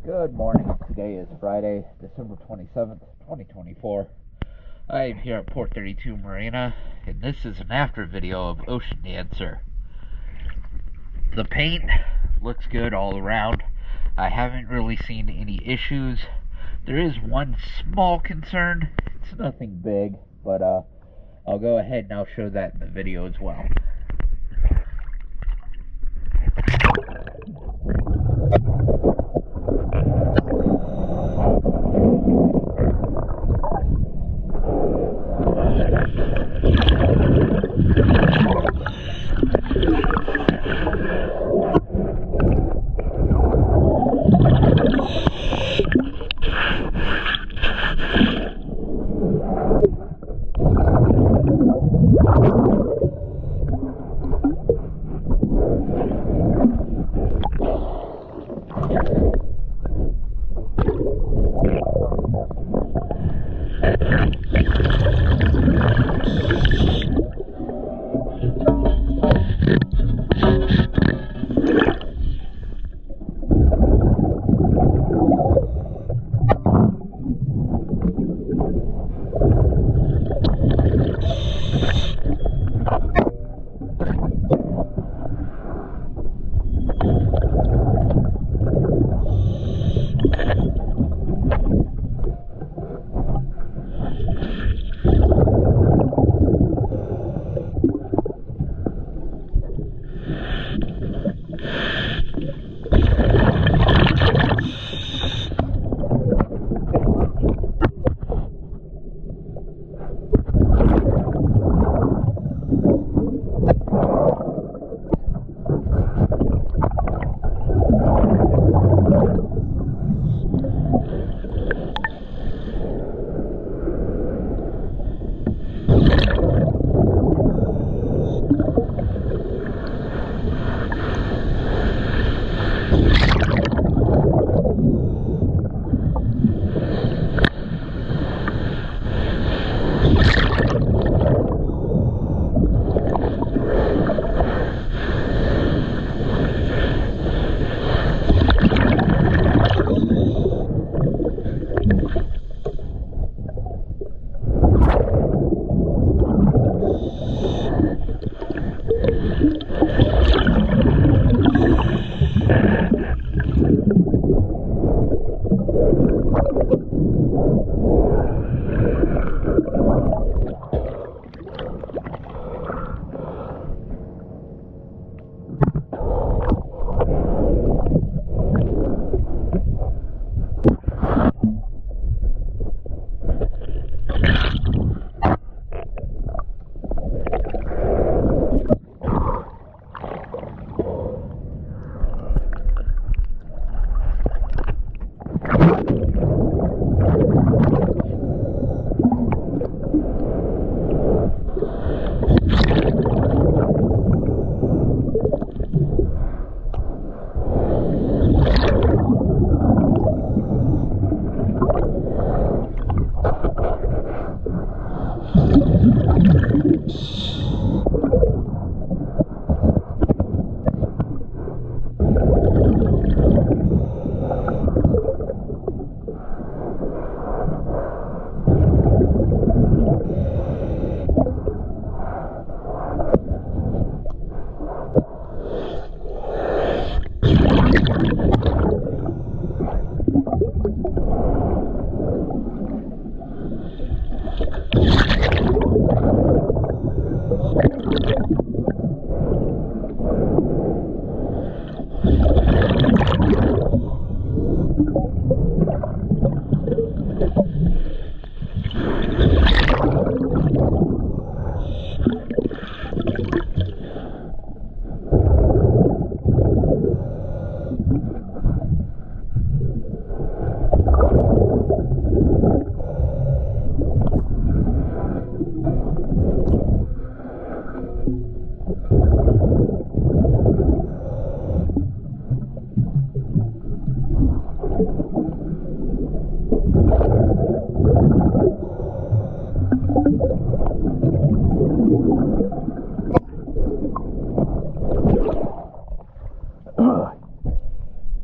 Good morning. Today is Friday, December 27th, 2024. I am here at Port 32 Marina, and this is an after video of Ocean Dancer. The paint looks good all around. I haven't really seen any issues. There is one small concern. It's nothing big, but I'll go ahead and I'll show that in the video as well.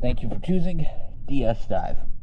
Thank you for choosing DS dive.